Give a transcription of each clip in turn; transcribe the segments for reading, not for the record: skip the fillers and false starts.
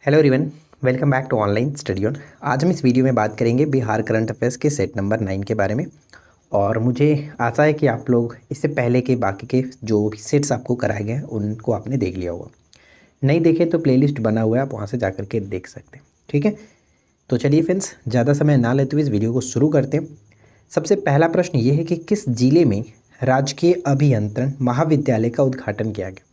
Hello everyone, welcome back to online study on. आज हम इस वीडियो में बात करेंगे बिहार करंट अफेयर्स के सेट नंबर 9 के बारे में। और मुझे आशा है कि आप लोग इससे पहले के बाकी के जो भी सेट्स आपको कराए गए हैं उनको आपने देख लिया होगा। नहीं देखे तो प्लेलिस्ट बना हुआ है, आप वहाँ से जा कर के देख सकते हैं। ठीक है, तो चलिए फ्रेंड्स, ज़्यादा समय ना लेते हुए इस वीडियो को शुरू करते हैं। सबसे पहला प्रश्न ये है कि किस जिले में राजकीय अभियंत्रण महाविद्यालय का उद्घाटन किया गया?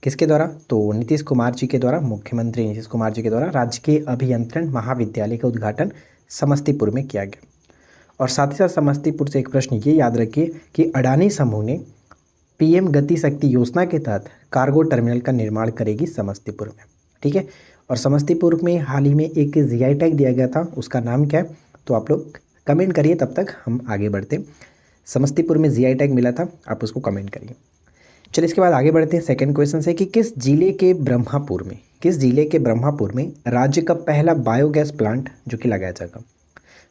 किसके द्वारा? तो नीतीश कुमार जी के द्वारा, मुख्यमंत्री नीतीश कुमार जी के द्वारा राजकीय अभियंत्रण महाविद्यालय का उद्घाटन समस्तीपुर में किया गया। और साथ ही साथ समस्तीपुर से एक प्रश्न ये याद रखिए कि अडानी समूह ने पीएम गति शक्ति योजना के तहत कार्गो टर्मिनल का निर्माण करेगी समस्तीपुर में। ठीक है, और समस्तीपुर में हाल ही में एक जीआई टैग दिया गया था, उसका नाम क्या है? तो आप लोग कमेंट करिए, तब तक हम आगे बढ़ते हैं। समस्तीपुर में जीआई टैग मिला था, आप उसको कमेंट करिए। चलिए इसके बाद आगे बढ़ते हैं। सेकंड क्वेश्चन से कि किस जिले के ब्रह्मापुर में राज्य का पहला बायोगैस प्लांट जो कि लगाया जाएगा?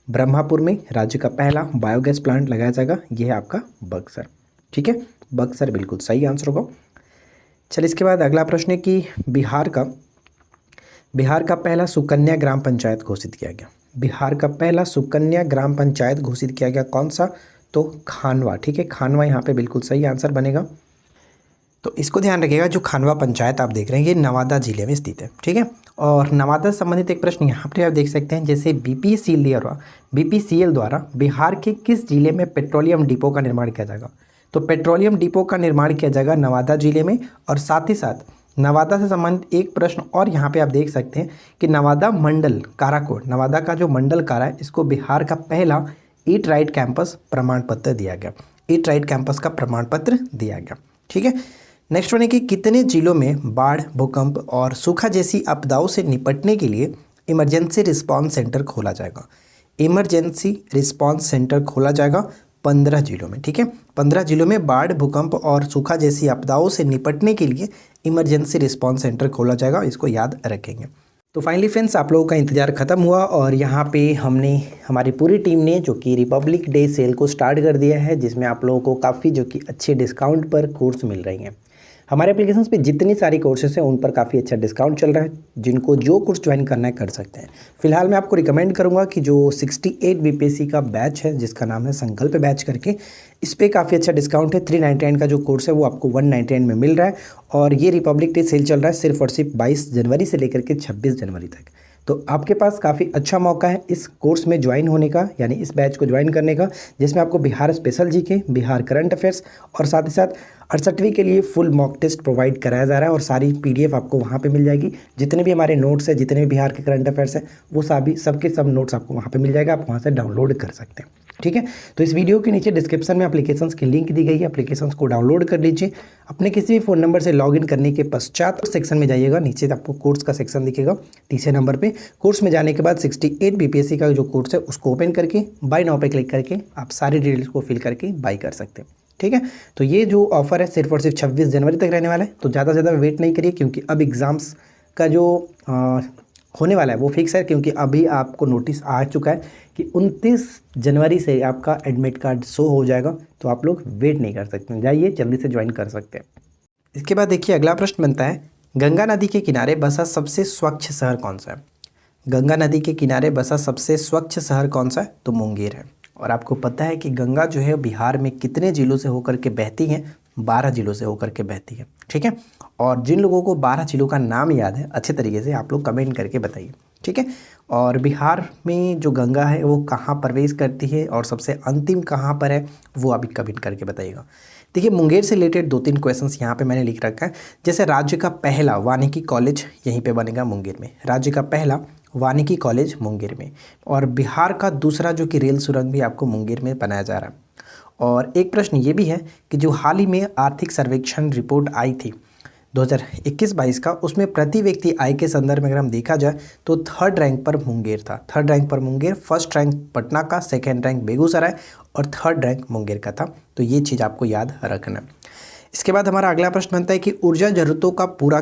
ब्रह्मापुर में राज्य का पहला बायोगैस प्लांट लगाया जाएगा, यह है आपका बक्सर। ठीक है, बक्सर बिल्कुल सही आंसर होगा। चलिए इसके बाद अगला प्रश्न है कि बिहार का पहला सुकन्या ग्राम पंचायत घोषित किया गया। बिहार का पहला सुकन्या ग्राम पंचायत घोषित किया गया, कौन सा? तो खानवा। ठीक है, खानवा यहाँ पे बिल्कुल सही आंसर बनेगा। तो इसको ध्यान रखिएगा, जो खानवा पंचायत आप देख रहे हैं ये नवादा जिले में स्थित है। ठीक है, और नवादा से संबंधित एक प्रश्न यहाँ पे आप देख सकते हैं, जैसे बीपीसीएल द्वारा बिहार के किस जिले में पेट्रोलियम डिपो का निर्माण किया जाएगा? तो पेट्रोलियम डिपो का निर्माण किया जाएगा नवादा जिले में। और साथ ही साथ नवादा से संबंधित एक प्रश्न और यहाँ पे आप देख सकते हैं कि नवादा मंडल काराकोट, नवादा का जो मंडल कारा है, इसको बिहार का पहला ईट राइट कैंपस प्रमाण पत्र दिया गया। ईट राइट कैंपस का प्रमाण पत्र दिया गया। ठीक है, नेक्स्ट वन है कि कितने जिलों में बाढ़, भूकंप और सूखा जैसी आपदाओं से निपटने के लिए इमरजेंसी रिस्पांस सेंटर खोला जाएगा? इमरजेंसी रिस्पांस सेंटर खोला जाएगा 15 जिलों में। ठीक है, 15 जिलों में बाढ़, भूकंप और सूखा जैसी आपदाओं से निपटने के लिए इमरजेंसी रिस्पांस सेंटर खोला जाएगा, इसको याद रखेंगे। तो फाइनली फ्रेंड्स, आप लोगों का इंतजार खत्म हुआ और यहाँ पे हमारी पूरी टीम ने जो कि रिपब्लिक डे सेल को स्टार्ट कर दिया है, जिसमें आप लोगों को काफ़ी जो कि अच्छे डिस्काउंट पर कोर्स मिल रही हैं। हमारे एप्लीकेशंस पे जितनी सारी कोर्सेस हैं उन पर काफ़ी अच्छा डिस्काउंट चल रहा है। जिनको जो कोर्स ज्वाइन करना है कर सकते हैं। फिलहाल मैं आपको रिकमेंड करूंगा कि जो 68 बीपीएससी का बैच है, जिसका नाम है संकल्प बैच करके, इस पर काफ़ी अच्छा डिस्काउंट है। 399 का जो कोर्स है वो आपको 199 में मिल रहा है। और ये रिपब्लिक डे सेल चल रहा है सिर्फ और सिर्फ 22 जनवरी से लेकर के 26 जनवरी तक। तो आपके पास काफ़ी अच्छा मौका है इस कोर्स में ज्वाइन होने का, यानी इस बैच को ज्वाइन करने का, जिसमें आपको Bihar special GK, Bihar current affairs और साथ ही साथ 68वीं के लिए फुल मॉक टेस्ट प्रोवाइड कराया जा रहा है। और सारी पीडीएफ आपको वहाँ पे मिल जाएगी। जितने भी हमारे नोट्स हैं, जितने भी बिहार के करंट अफेयर्स हैं, वो सबके सब नोट्स आपको वहाँ पे मिल जाएगा, आप वहाँ से डाउनलोड कर सकते हैं। ठीक है, तो इस वीडियो के नीचे डिस्क्रिप्शन में एप्लीकेशंस की लिंक दी गई है, एप्लीकेशंस को डाउनलोड कर लीजिए। अपने किसी भी फ़ोन नंबर से लॉगिन करने के पश्चात सेक्शन में जाइएगा, नीचे आपको कोर्स का सेक्शन दिखेगा तीसरे नंबर पे। कोर्स में जाने के बाद 68 बीपीएससी का जो कोर्स है उसको ओपन करके बाय नाउ पे क्लिक करके आप सारी डिटेल्स को फिल करके बाय कर सकते हैं। ठीक है, तो ये जो ऑफर है सिर्फ और सिर्फ 26 जनवरी तक रहने वाला है। तो ज़्यादा से ज़्यादा वेट नहीं करिए, क्योंकि अब एग्ज़ाम्स का जो होने वाला है वो फिक्स है। क्योंकि अभी आपको नोटिस आ चुका है कि 29 जनवरी से आपका एडमिट कार्ड शो हो जाएगा। तो आप लोग वेट नहीं कर सकते, जाइए जल्दी से ज्वाइन कर सकते हैं। इसके बाद देखिए अगला प्रश्न बनता है, गंगा नदी के किनारे बसा सबसे स्वच्छ शहर कौन सा है? गंगा नदी के किनारे बसा सबसे स्वच्छ शहर कौन सा है? तो मुंगेर है। और आपको पता है कि गंगा जो है बिहार में कितने जिलों से होकर के बहती है? 12 जिलों से होकर के बहती है। ठीक है, और जिन लोगों को 12 जिलों का नाम याद है अच्छे तरीके से, आप लोग कमेंट करके बताइए। ठीक है, और बिहार में जो गंगा है वो कहाँ प्रवेश करती है और सबसे अंतिम कहाँ पर है, वो अभी कमेंट करके बताइएगा। देखिए, मुंगेर से रिलेटेड 2-3 क्वेश्चंस यहाँ पे मैंने लिख रखा है। जैसे राज्य का पहला वानिकी कॉलेज यहीं पे बनेगा मुंगेर में, राज्य का पहला वानिकी कॉलेज मुंगेर में। और बिहार का दूसरा जो कि रेल सुरंग भी आपको मुंगेर में बनाया जा रहा है। और एक प्रश्न ये भी है कि जो हाल ही में आर्थिक सर्वेक्षण रिपोर्ट आई थी 2021-22 का, उसमें प्रति व्यक्ति आय के संदर्भ में अगर हम देखा जाए तो 3rd रैंक पर मुंगेर था। 3rd रैंक पर मुंगेर, 1st रैंक पटना का, 2nd रैंक बेगूसराय और 3rd रैंक मुंगेर का था। तो ये चीज़ आपको याद रखना है। इसके बाद हमारा अगला प्रश्न बनता है कि ऊर्जा ज़रूरतों को पूरा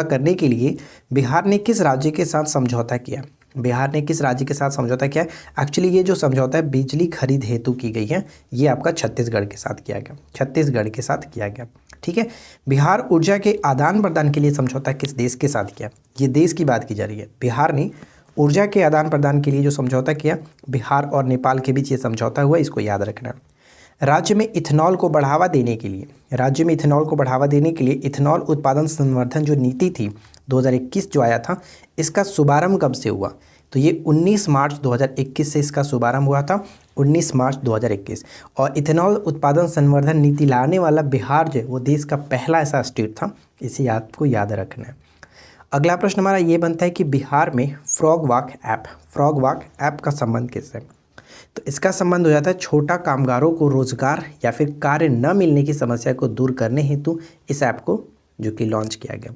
करने के लिए बिहार ने किस राज्य के साथ समझौता किया? बिहार ने किस राज्य के साथ समझौता किया है? एक्चुअली ये जो समझौता है बिजली खरीद हेतु की गई है, ये आपका छत्तीसगढ़ के साथ किया गया, छत्तीसगढ़ के साथ किया गया। ठीक है। बिहार ऊर्जा के आदान प्रदान के लिए समझौता किस देश के साथ किया? ये देश की बात की जा रही है। बिहार ने ऊर्जा के आदान प्रदान के लिए जो समझौता किया, बिहार और नेपाल के बीच ये समझौता हुआ, इसको याद रखना है। राज्य में इथेनॉल को बढ़ावा देने के लिए, राज्य में इथेनॉल को बढ़ावा देने के लिए इथेनॉल उत्पादन संवर्धन जो नीति थी 2021 जो आया था, इसका शुभारंभ कब से हुआ? तो ये 19 मार्च 2021 से इसका शुभारंभ हुआ था, 19 मार्च 2021। और इथेनॉल उत्पादन संवर्धन नीति लाने वाला बिहार जो वो देश का पहला ऐसा स्टेट था, इसे आपको याद रखना है। अगला प्रश्न हमारा ये बनता है कि बिहार में फ्रॉग वॉक ऐप का संबंध किससे? तो इसका संबंध हो जाता है छोटा कामगारों को रोजगार या फिर कार्य न मिलने की समस्या को दूर करने हेतु इस ऐप को जो कि लॉन्च किया गया।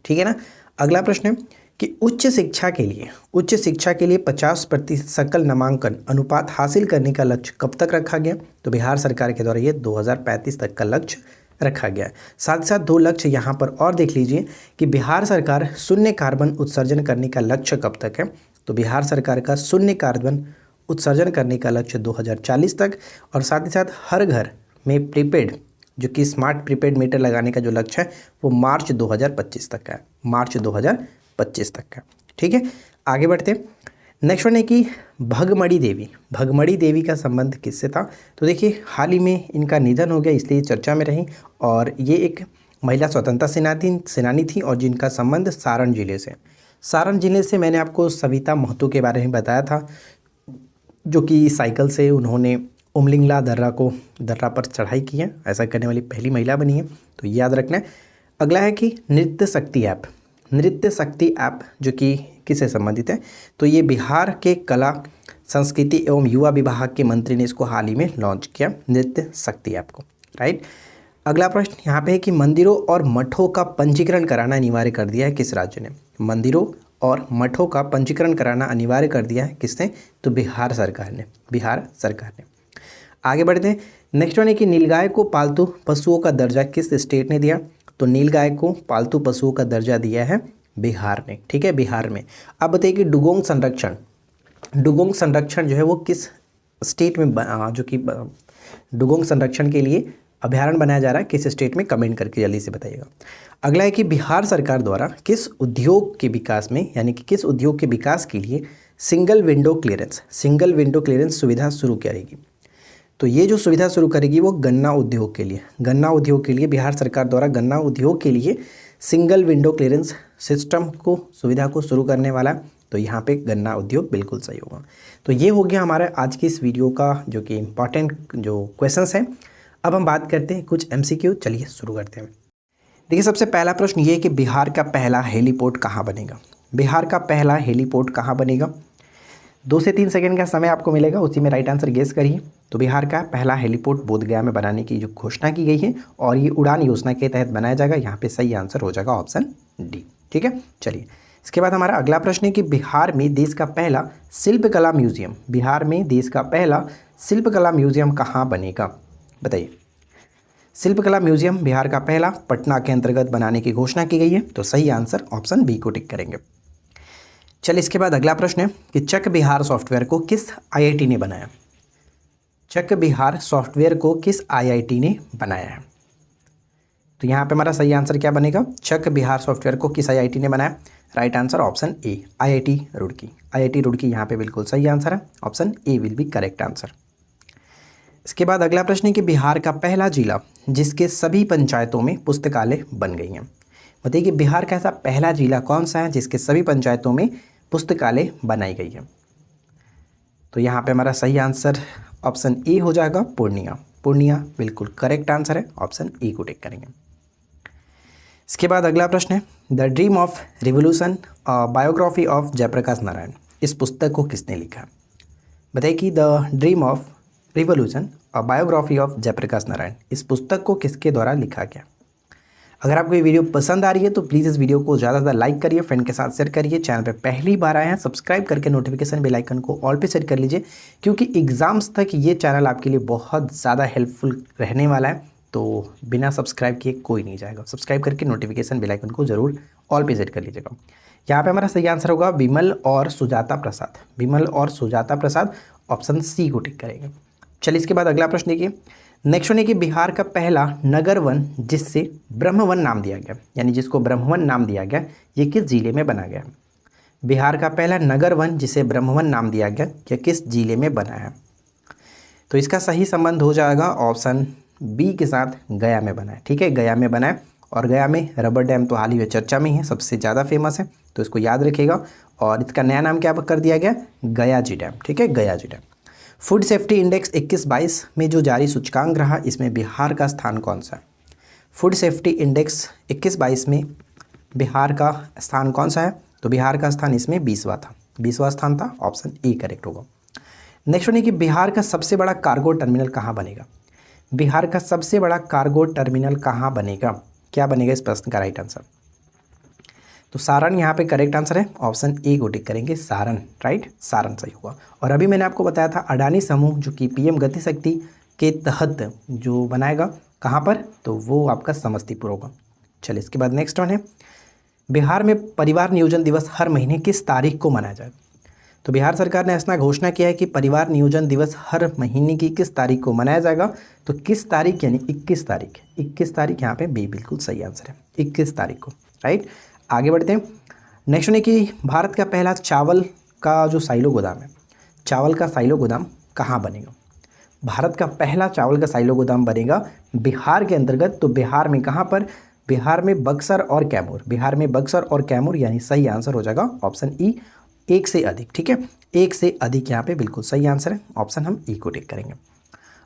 ठीक है ना। अगला प्रश्न है कि उच्च शिक्षा के लिए 50% सकल नामांकन अनुपात हासिल करने का लक्ष्य कब तक रखा गया? तो बिहार सरकार के द्वारा ये 2035 तक का लक्ष्य रखा गया है। साथ ही साथ दो लक्ष्य यहाँ पर और देख लीजिए कि बिहार सरकार शून्य कार्बन उत्सर्जन करने का लक्ष्य कब तक है? तो बिहार सरकार का शून्य कार्बन उत्सर्जन करने का लक्ष्य 2040 तक, और साथ ही साथ हर घर में प्रीपेड जो कि स्मार्ट प्रीपेड मीटर लगाने का जो लक्ष्य है वो मार्च 2025 तक का है, मार्च 2025 तक का। ठीक है। आगे बढ़ते हैं। नेक्स्ट वन है कि भगमड़ी देवी का संबंध किससे था? तो देखिए हाल ही में इनका निधन हो गया, इसलिए चर्चा में रही, और ये एक महिला स्वतंत्रता सेनानी थी और जिनका संबंध सारण जिले से मैंने आपको सविता महतो के बारे में बताया था, जो कि साइकिल से उन्होंने उमलिंगला दर्रा पर चढ़ाई की है, ऐसा करने वाली पहली महिला बनी है, तो याद रखना है। अगला है कि नृत्य शक्ति ऐप जो कि किससे संबंधित है? तो ये बिहार के कला संस्कृति एवं युवा विभाग के मंत्री ने इसको हाल ही में लॉन्च किया, नृत्य शक्ति ऐप को। राइट। अगला प्रश्न यहाँ पे है कि मंदिरों और मठों का पंजीकरण कराना अनिवार्य कर दिया है किस राज्य ने? मंदिरों और मठों का पंजीकरण कराना अनिवार्य कर दिया है किसने? तो बिहार सरकार ने। आगे बढ़ते हैं। नेक्स्ट वन है कि नीलगाय को पालतू पशुओं का दर्जा किस स्टेट ने दिया? तो नीलगाय को पालतू पशुओं का दर्जा दिया है बिहार ने। ठीक है, बिहार में। अब बताइए कि डुगोंग संरक्षण जो है वो किस स्टेट में जो कि डुगोंग संरक्षण के लिए अभ्यारण्य बनाया जा रहा है, किस स्टेट में? कमेंट करके जल्दी से बताइएगा। अगला है कि बिहार सरकार द्वारा किस उद्योग के विकास में, यानी कि किस उद्योग के विकास के लिए सिंगल विंडो क्लियरेंस सुविधा शुरू करेगी? तो ये जो सुविधा शुरू करेगी वो गन्ना उद्योग के लिए बिहार सरकार द्वारा गन्ना उद्योग के लिए सिंगल विंडो क्लियरेंस सुविधा को शुरू करने वाला है। तो यहाँ पे गन्ना उद्योग बिल्कुल सही होगा। तो ये हो गया हमारा आज की इस वीडियो का जो कि इम्पॉर्टेंट जो क्वेश्चंस हैं। अब हम बात करते हैं कुछ MCQ। चलिए शुरू करते हैं। देखिए सबसे पहला प्रश्न ये है कि बिहार का पहला हेलीपोर्ट कहाँ बनेगा? 2 से 3 सेकंड का समय आपको मिलेगा, उसी में राइट आंसर गेस करिए। तो बिहार का पहला हेलीपोर्ट बोधगया में बनाने की जो घोषणा की गई है और ये उड़ान योजना के तहत बनाया जाएगा। यहाँ पे सही आंसर हो जाएगा ऑप्शन डी। ठीक है। चलिए इसके बाद हमारा अगला प्रश्न है कि बिहार में देश का पहला शिल्पकला म्यूजियम कहाँ बनेगा? बताइए। शिल्पकला म्यूजियम बिहार का पहला पटना के अंतर्गत बनाने की घोषणा की गई है। तो सही आंसर ऑप्शन बी को टिक करेंगे। चलिए इसके बाद अगला प्रश्न है कि चक बिहार सॉफ्टवेयर को किस IIT ने बनाया? तो यहाँ पे हमारा सही आंसर क्या बनेगा? चक बिहार सॉफ्टवेयर को किस IIT ने बनाया? Right answer option A, IIT Roorkee यहाँ पे बिल्कुल सही आंसर है। Option A will be correct answer. इसके बाद अगला प्रश्न है कि बिहार का पहला जिला जिसके सभी पंचायतों में पुस्तकालय बन गई हैं। बताइए कि बिहार का ऐसा पहला जिला कौन सा है जिसके सभी पंचायतों में पुस्तकालय बनाई गई है? तो यहाँ पे हमारा सही आंसर ऑप्शन ए हो जाएगा, पूर्णिया बिल्कुल करेक्ट आंसर है। ऑप्शन ए को टिक करेंगे। इसके बाद अगला प्रश्न है the dream of revolution biography of Jayaprakash Narayan. इस पुस्तक को किसने लिखा? बताइए कि the dream of revolution biography of Jayaprakash Narayan, इस पुस्तक को किसके द्वारा लिखा गया? अगर आपको ये वीडियो पसंद आ रही है तो प्लीज़ इस वीडियो को ज़्यादा से ज़्यादा लाइक करिए, फ्रेंड के साथ शेयर करिए। चैनल पे पहली बार आए हैं सब्सक्राइब करके नोटिफिकेशन बेल आइकन को ऑल पे सेट कर लीजिए, क्योंकि एग्ज़ाम्स तक ये चैनल आपके लिए बहुत ज़्यादा हेल्पफुल रहने वाला है। तो बिना सब्सक्राइब किए कोई नहीं जाएगा। सब्सक्राइब करके नोटिफिकेशन बेल आइकन को जरूर ऑल पे सेट कर लीजिएगा। यहाँ पे हमारा सही आंसर होगा विमल और सुजाता प्रसाद। विमल और सुजाता प्रसाद, ऑप्शन सी को टिक करेंगे। चलिए इसके बाद अगला प्रश्न देखिए। नेक्स्ट वन है कि बिहार का पहला नगर वन जिससे ब्रह्मवन नाम दिया गया, यानी जिसको ब्रह्मवन नाम दिया गया, ये किस जिले में बना गया? बिहार का पहला नगर वन जिसे ब्रह्मवन नाम दिया गया, यह किस जिले में बना है? तो इसका सही संबंध हो जाएगा ऑप्शन बी के साथ, गया में बना है। ठीक है, गया में बना है। और गया में रबर डैम तो हाल ही में चर्चा में ही है, सबसे ज़्यादा फेमस है, तो इसको याद रखिएगा। और इसका नया नाम क्या कर दिया गया? गया जी डैम। ठीक है, गया जी डैम। फूड सेफ्टी इंडेक्स 21-22 में जो जारी सूचकांक रहा, इसमें बिहार का स्थान कौन सा है? फूड सेफ्टी इंडेक्स 21-22 में बिहार का स्थान कौन सा है? तो बिहार का स्थान इसमें 20वां था, 20वां स्थान था। ऑप्शन ए करेक्ट होगा। नेक्स्ट वन है कि बिहार का सबसे बड़ा कार्गो टर्मिनल कहाँ बनेगा? बिहार का सबसे बड़ा कार्गो टर्मिनल कहाँ बनेगा? क्या बनेगा इस प्रश्न का राइट आंसर? तो सारण यहाँ पे करेक्ट आंसर है, ऑप्शन ए को टिक करेंगे, सारण। राइट, सारण सही होगा। और अभी मैंने आपको बताया था अडानी समूह जो कि पीएम गति शक्ति के तहत जो बनाएगा, कहाँ पर? तो वो आपका समस्तीपुर होगा। चलिए इसके बाद नेक्स्ट वन है, बिहार में परिवार नियोजन दिवस हर महीने किस तारीख को मनाया जाएगा? तो बिहार सरकार ने ऐसा घोषणा किया है कि परिवार नियोजन दिवस हर महीने की किस तारीख को मनाया जाएगा? तो किस तारीख, यानी 21 तारीख। 21 तारीख यहाँ पे बी बिल्कुल सही आंसर है, 21 तारीख को। राइट, आगे बढ़ते हैं। नेक्स्ट है कि भारत का पहला चावल का जो साइलो गोदाम है, चावल का साइलो गोदाम कहाँ बनेगा? भारत का पहला चावल का साइलो गोदाम बनेगा बिहार के अंतर्गत। तो बिहार में कहाँ पर? बिहार में बक्सर और कैमूर। बिहार में बक्सर और कैमूर, यानी सही आंसर हो जाएगा ऑप्शन ई, एक से अधिक। ठीक है, एक से अधिक यहाँ पे बिल्कुल सही आंसर है, ऑप्शन हम ई को टिक करेंगे।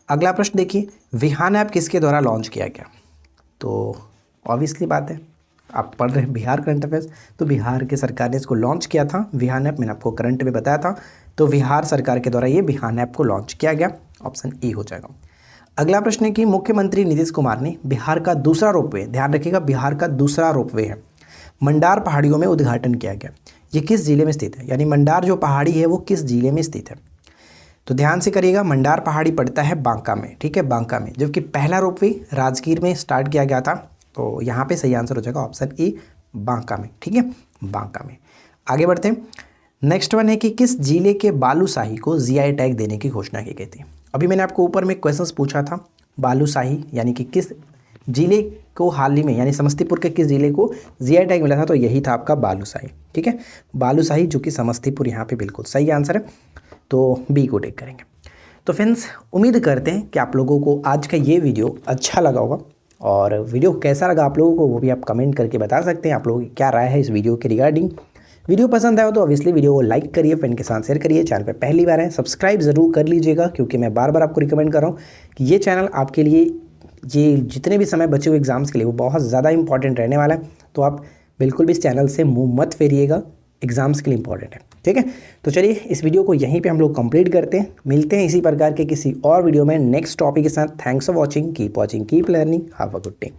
अगला प्रश्न देखिए, विहान ऐप किसके द्वारा लॉन्च किया गया? तो ऑब्वियसली बात है, आप पढ़ रहे हैं बिहार करंट अफेयर्स, तो बिहार की सरकार ने इसको लॉन्च किया था विहान ऐप। मैंने आपको करंट में बताया था, तो बिहार सरकार के द्वारा ये विहान ऐप को लॉन्च किया गया, ऑप्शन ई हो जाएगा। अगला प्रश्न है कि मुख्यमंत्री नीतीश कुमार ने बिहार का दूसरा रोपवे, ध्यान रखिएगा बिहार का दूसरा रोपवे है, मंडार पहाड़ियों में उद्घाटन किया गया। ये किस जिले में स्थित है? यानी मंडार जो पहाड़ी है वो किस जिले में स्थित है? तो ध्यान से करिएगा, मंडार पहाड़ी पड़ता है बांका में। ठीक है, बांका में। जबकि पहला रोपवे राजगीर में स्टार्ट किया गया था, तो यहाँ पे सही आंसर हो जाएगा ऑप्शन ए, बांका में। ठीक है, बांका में। आगे बढ़ते हैं। नेक्स्ट वन है कि किस जिले के बालूशाही को जीआई टैग देने की घोषणा की गई थी? अभी मैंने आपको ऊपर में क्वेश्चंस पूछा था, बालूशाही यानी कि किस जिले को हाल ही में, यानी समस्तीपुर के किस जिले को जीआई टैग मिला था? तो यही था आपका बालूशाही। ठीक है, बालूशाही जो कि समस्तीपुर, यहाँ पे बिल्कुल सही आंसर है, तो बी को टिक करेंगे। तो फ्रेंड्स, उम्मीद करते हैं कि आप लोगों को आज का ये वीडियो अच्छा लगा होगा। और वीडियो कैसा लगा आप लोगों को वो भी आप कमेंट करके बता सकते हैं, आप लोगों की क्या राय है इस वीडियो के रिगार्डिंग। वीडियो पसंद आया हो तो ऑब्वियसली वीडियो को लाइक करिए, फ्रेंड के साथ शेयर करिए। चैनल पे पहली बार है सब्सक्राइब ज़रूर कर लीजिएगा, क्योंकि मैं बार बार आपको रिकमेंड कर रहा हूँ कि ये चैनल आपके लिए, ये जितने भी समय बचे हुए एग्जाम्स के लिए, वो बहुत ज़्यादा इंपॉर्टेंट रहने वाला है। तो आप बिल्कुल भी इस चैनल से मुँह मत फेरिएगा, एग्जाम्स के लिए इंपॉर्टेंट है। ठीक है, तो चलिए इस वीडियो को यहीं पे हम लोग कंप्लीट करते हैं। मिलते हैं इसी प्रकार के किसी और वीडियो में नेक्स्ट टॉपिक के साथ। Thanks for watching, keep watching, keep learning, have a good day.